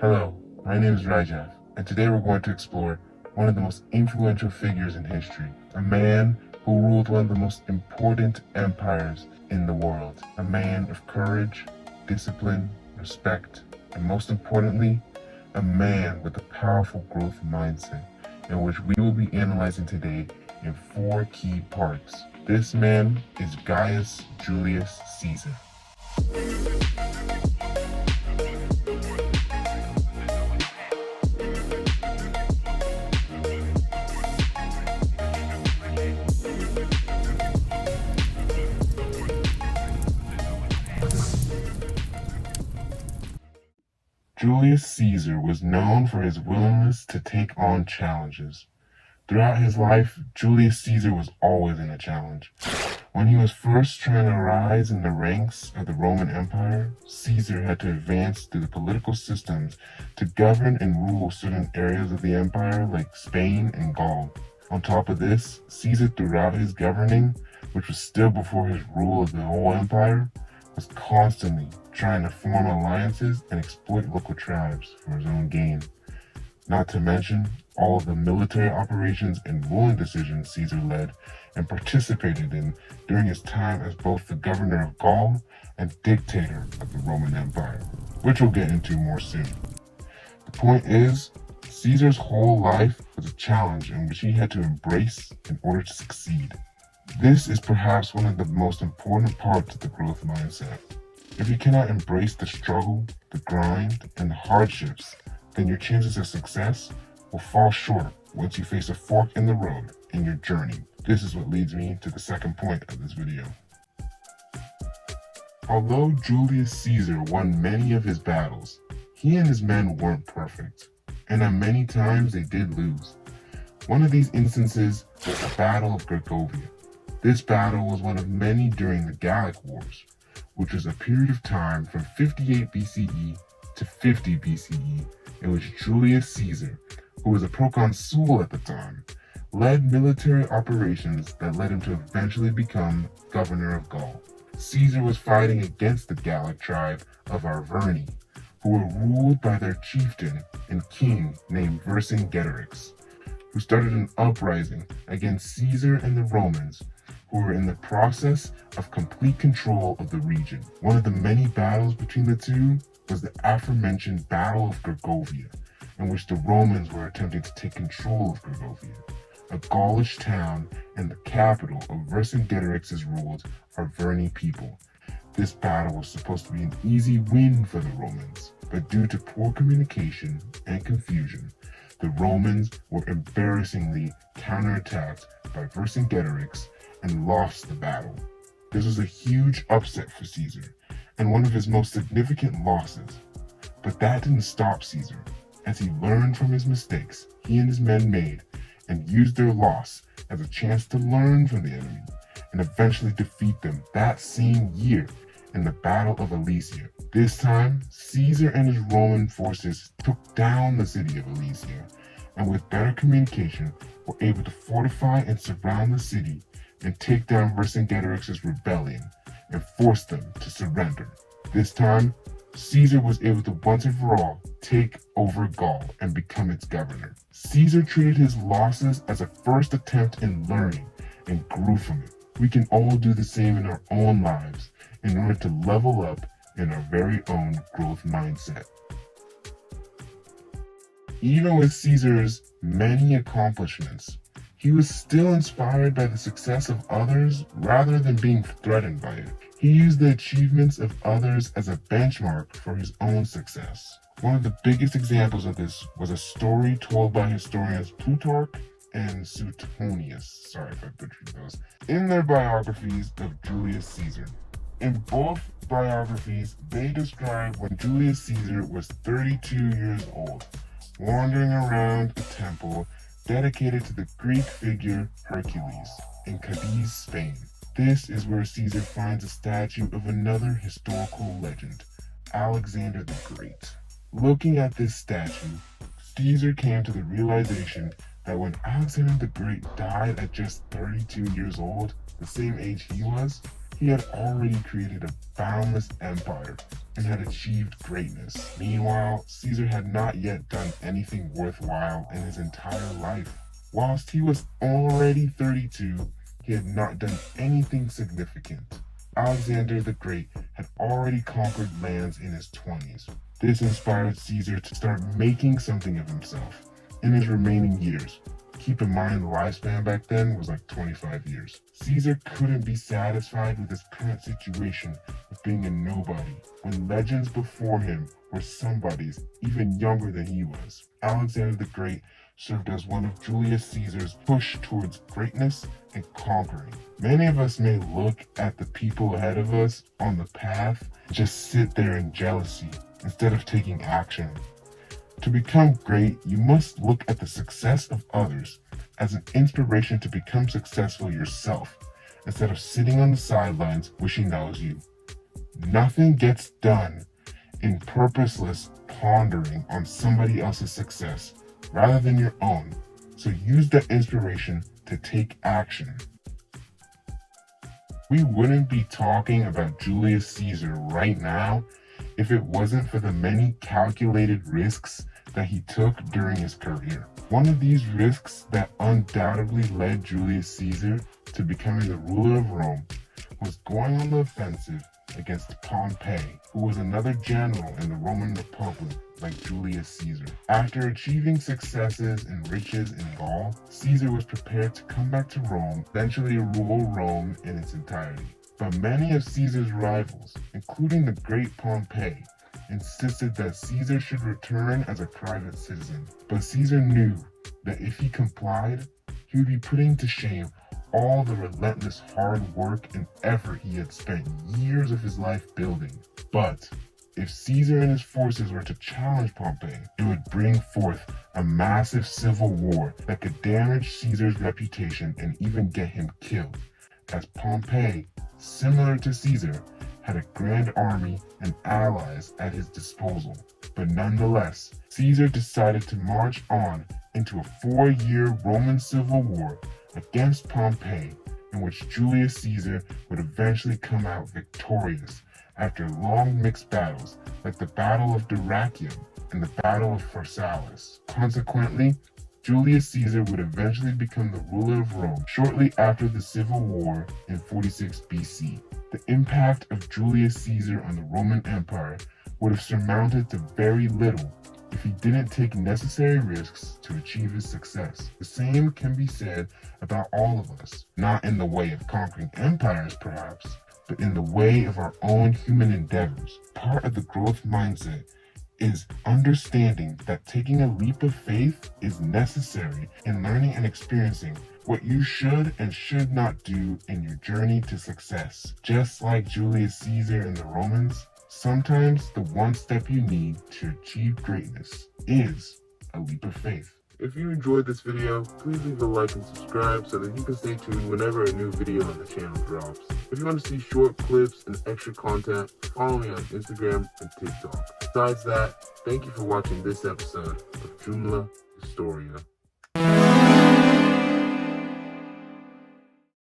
Hello, my name is Rajav, and today we're going to explore one of the most influential figures in history, a man who ruled one of the most important empires in the world, a man of courage, discipline, respect, and most importantly, a man with a powerful growth mindset, in which we will be analyzing today in 4 key parts. This man is Gaius Julius Caesar. Julius Caesar was known for his willingness to take on challenges. Throughout his life, Julius Caesar was always in a challenge. When he was first trying to rise in the ranks of the Roman Empire, Caesar had to advance through the political systems to govern and rule certain areas of the empire like Spain and Gaul. On top of this, Caesar throughout his governing, which was still before his rule of the whole empire, was constantly trying to form alliances and exploit local tribes for his own gain. Not to mention all of the military operations and ruling decisions Caesar led and participated in during his time as both the governor of Gaul and dictator of the Roman Empire, which we'll get into more soon. The point is, Caesar's whole life was a challenge in which he had to embrace in order to succeed. This is perhaps one of the most important parts of the growth mindset. If you cannot embrace the struggle, the grind, and the hardships, then your chances of success will fall short once you face a fork in the road in your journey. This is what leads me to the second point of this video. Although Julius Caesar won many of his battles, he and his men weren't perfect, and on many times they did lose. One of these instances was the Battle of Gergovia. This battle was one of many during the Gallic Wars, which was a period of time from 58 BCE to 50 BCE in which Julius Caesar, who was a proconsul at the time, led military operations that led him to eventually become governor of Gaul. Caesar was fighting against the Gallic tribe of Arverni, who were ruled by their chieftain and king named Vercingetorix, who started an uprising against Caesar and the Romans, who were in the process of complete control of the region. One of the many battles between the two was the aforementioned Battle of Gergovia, in which the Romans were attempting to take control of Gergovia, a Gaulish town and the capital of Vercingetorix's ruled Arverni people. This battle was supposed to be an easy win for the Romans, but due to poor communication and confusion, the Romans were embarrassingly counterattacked by Vercingetorix and lost the battle. This was a huge upset for Caesar, and one of his most significant losses. But that didn't stop Caesar, as he learned from his mistakes he and his men made and used their loss as a chance to learn from the enemy and eventually defeat them that same year in the Battle of Alesia. This time, Caesar and his Roman forces took down the city of Alesia, and with better communication were able to fortify and surround the city and take down Vercingetorix's rebellion and force them to surrender. This time, Caesar was able to once and for all take over Gaul and become its governor. Caesar treated his losses as a first attempt in learning and grew from it. We can all do the same in our own lives in order to level up in our very own growth mindset. Even with Caesar's many accomplishments, he was still inspired by the success of others rather than being threatened by it. He used the achievements of others as a benchmark for his own success. One of the biggest examples of this was a story told by historians Plutarch and Suetonius, sorry if I butchered those, in their biographies of Julius Caesar. In both biographies, they describe when Julius Caesar was 32 years old, wandering around a temple dedicated to the Greek figure Hercules in Cadiz, Spain. This is where Caesar finds a statue of another historical legend, Alexander the Great. Looking at this statue, Caesar came to the realization that when Alexander the Great died at just 32 years old, the same age he was, He had already created a boundless empire and had achieved greatness. Meanwhile, Caesar had not yet done anything worthwhile in his entire life. Whilst he was already 32, he had not done anything significant. Alexander the Great had already conquered lands in his 20s. This inspired Caesar to start making something of himself in his remaining years. Keep in mind the lifespan back then was like 25 years. Caesar couldn't be satisfied with his current situation of being a nobody, when legends before him were somebodies even younger than he was. Alexander the Great served as one of Julius Caesar's push towards greatness and conquering. Many of us may look at the people ahead of us on the path and just sit there in jealousy instead of taking action. To become great, you must look at the success of others as an inspiration to become successful yourself, instead of sitting on the sidelines wishing that was you. Nothing gets done in purposeless pondering on somebody else's success rather than your own, so use that inspiration to take action. We wouldn't be talking about Julius Caesar right now if it wasn't for the many calculated risks that he took during his career. One of these risks that undoubtedly led Julius Caesar to becoming the ruler of Rome was going on the offensive against Pompey, who was another general in the Roman Republic like Julius Caesar. After achieving successes and riches in Gaul, Caesar was prepared to come back to Rome, eventually rule Rome in its entirety. But many of Caesar's rivals, including the great Pompey, insisted that Caesar should return as a private citizen. But Caesar knew that if he complied, he would be putting to shame all the relentless hard work and effort he had spent years of his life building. But if Caesar and his forces were to challenge Pompey, it would bring forth a massive civil war that could damage Caesar's reputation and even get him killed, as Pompey, similar to Caesar, had a grand army and allies at his disposal. But nonetheless, Caesar decided to march on into a 4-year Roman civil war against Pompey, in which Julius Caesar would eventually come out victorious after long mixed battles like the Battle of Dyrrhachium and the Battle of Pharsalus. Consequently, Julius Caesar would eventually become the ruler of Rome shortly after the Civil War in 46 BC. The impact of Julius Caesar on the Roman Empire would have surmounted to very little if he didn't take necessary risks to achieve his success. The same can be said about all of us, not in the way of conquering empires perhaps, but in the way of our own human endeavors. Part of the growth mindset is understanding that taking a leap of faith is necessary in learning and experiencing what you should and should not do in your journey to success. Just like Julius Caesar and the Romans, sometimes the one step you need to achieve greatness is a leap of faith. If you enjoyed this video, please leave a like and subscribe so that you can stay tuned whenever a new video on the channel drops. If you want to see short clips and extra content, follow me on Instagram and TikTok. Besides that, thank you for watching this episode of Jumla Historia.